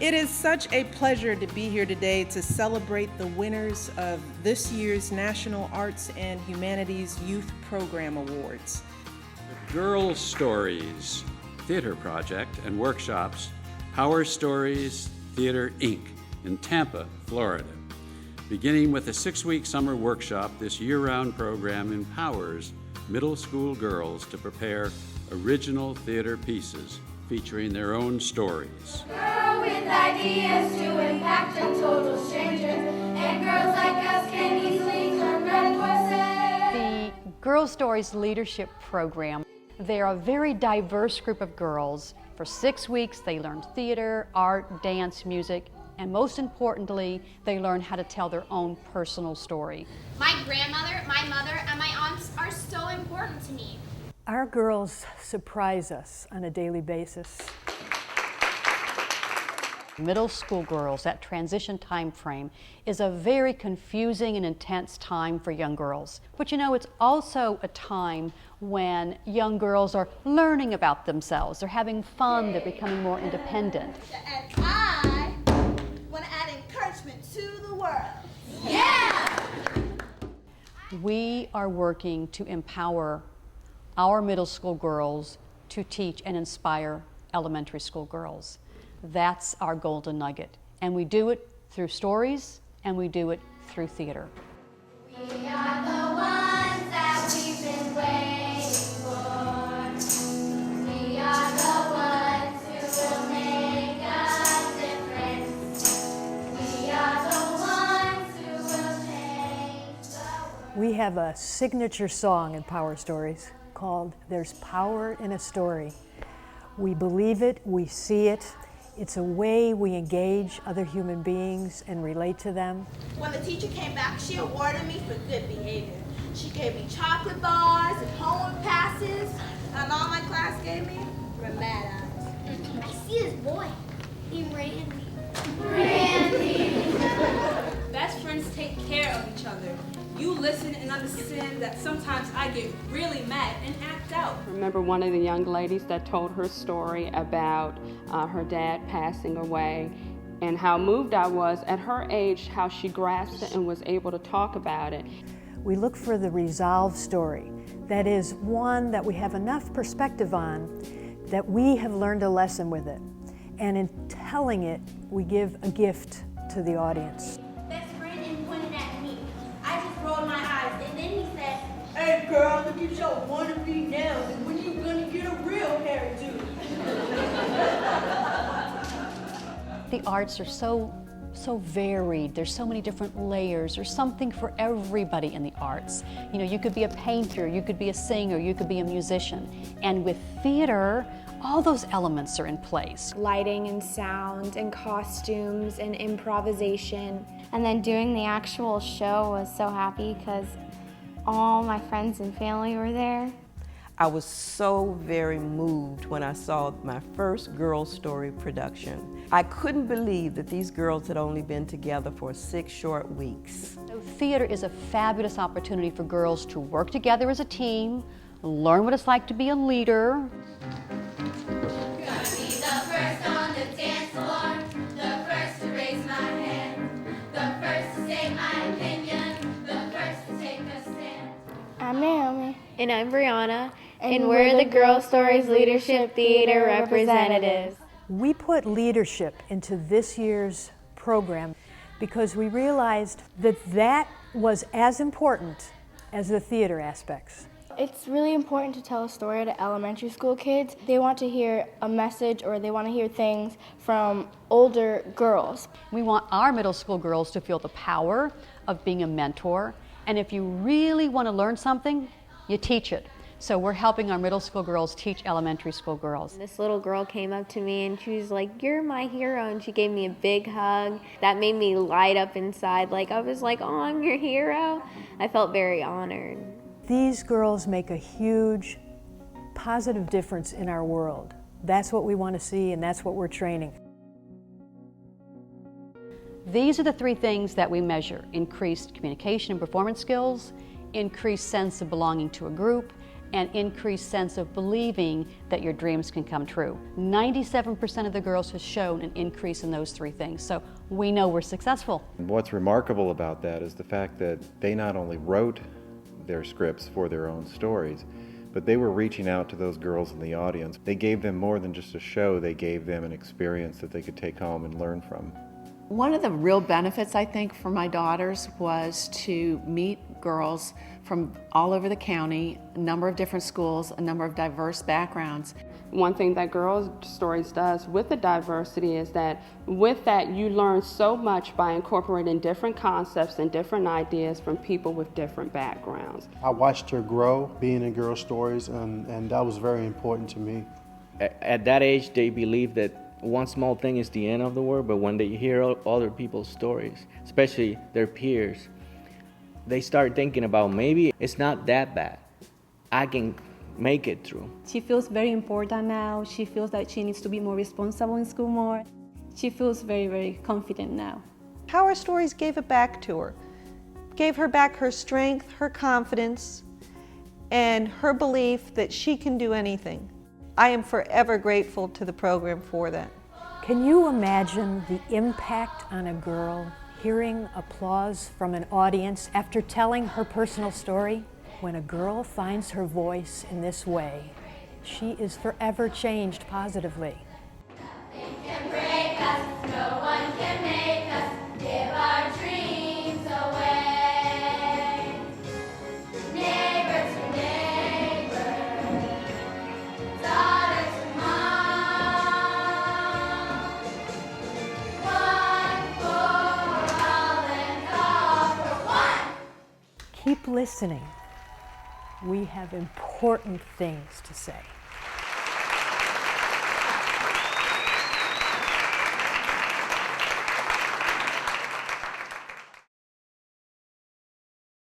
It is such a pleasure to be here today to celebrate the winners of this year's National Arts and Humanities Youth Program Awards. The GirlStories theater project and workshops, Powerstories Theater, Inc. in Tampa, Florida. Beginning with a 6-week summer workshop, this year-round program empowers middle school girls to prepare original theater pieces featuring their own stories. Girl with ideas to impact on total strangers, and girls like us can easily turn red horses. The GirlStories Leadership Program, they're a very diverse group of girls. For 6 weeks, they learn theater, art, dance, music, and most importantly, they learn how to tell their own personal story. My grandmother, my mother, and my aunts are so important to me. Our girls surprise us on a daily basis. Middle school girls, that transition time frame, is a very confusing and intense time for young girls. But you know, it's also a time when young girls are learning about themselves. They're having fun, they're becoming more independent. And I want to add encouragement to the world. Yeah! We are working to empower our middle school girls to teach and inspire elementary school girls. That's our golden nugget. And we do it through stories, and we do it through theater. We are the ones that we've been waiting for. We are the ones who will make a difference. We are the ones who will change the world. We have a signature song in Powerstories called There's Power in a Story. We believe it, we see it. It's a way we engage other human beings and relate to them. When the teacher came back, she awarded me for good behavior. She gave me chocolate bars and homework passes, and all my class gave me were mad eyes. I see this boy named Randy. Best friends take care of each other. You listen and understand that sometimes I get really mad and act out. I remember one of the young ladies that told her story about her dad passing away and how moved I was at her age, how she grasped it and was able to talk about it. We look for the resolved story. That is one that we have enough perspective on that we have learned a lesson with it. And in telling it, we give a gift to the audience. Best friend and pointed at me. I just rolled my eyes, and then he said, Hey girl, look at your wannabe nails, and when you gonna get a real hairdo? The arts are so varied. There's so many different layers. There's something for everybody in the arts. You know, you could be a painter, you could be a singer, you could be a musician. And with theater, all those elements are in place. Lighting and sound and costumes and improvisation. And then doing the actual show was so happy because all my friends and family were there. I was so very moved when I saw my first Girl Story production. I couldn't believe that these girls had only been together for 6 short weeks. So theater is a fabulous opportunity for girls to work together as a team, learn what it's like to be a leader. Gonna be the first on the dance floor, the first to raise my hand, the first to say my opinion, the first to take a stand. I'm Naomi. And I'm Brianna. And we're the GirlStories Leadership Theater representatives. We put leadership into this year's program because we realized that that was as important as the theater aspects. It's really important to tell a story to elementary school kids. They want to hear a message or they want to hear things from older girls. We want our middle school girls to feel the power of being a mentor. And if you really want to learn something, you teach it. So we're helping our middle school girls teach elementary school girls. This little girl came up to me and she was like, "You're my hero," and she gave me a big hug. That made me light up inside. Like I was like, "Oh, I'm your hero." I felt very honored. These girls make a huge positive difference in our world. That's what we want to see, and that's what we're training. These are the 3 things that we measure: increased communication and performance skills, increased sense of belonging to a group, and increased sense of believing that your dreams can come true. 97% of the girls have shown an increase in those three things, so we know we're successful. What's remarkable about that is the fact that they not only wrote their scripts for their own stories, but they were reaching out to those girls in the audience. They gave them more than just a show, they gave them an experience that they could take home and learn from. One of the real benefits, I think, for my daughters was to meet girls from all over the county, a number of different schools, a number of diverse backgrounds. One thing that GirlStories does with the diversity is that with that you learn so much by incorporating different concepts and different ideas from people with different backgrounds. I watched her grow being in GirlStories, and that was very important to me. At that age, they believe that one small thing is the end of the world, but when they hear other people's stories, especially their peers, they start thinking about maybe it's not that bad. I can make it through. She feels very important now. She feels that she needs to be more responsible in school more. She feels very, very confident now. Powerstories gave it back to her. Gave her back her strength, her confidence, and her belief that she can do anything. I am forever grateful to the program for that. Can you imagine the impact on a girl hearing applause from an audience after telling her personal story? When a girl finds her voice in this way, she is forever changed positively. Nothing can break us, no one can make us give our dreams away. Neighbor to neighbor, daughter to mom, one for all and all for one. Keep listening. We have important things to say.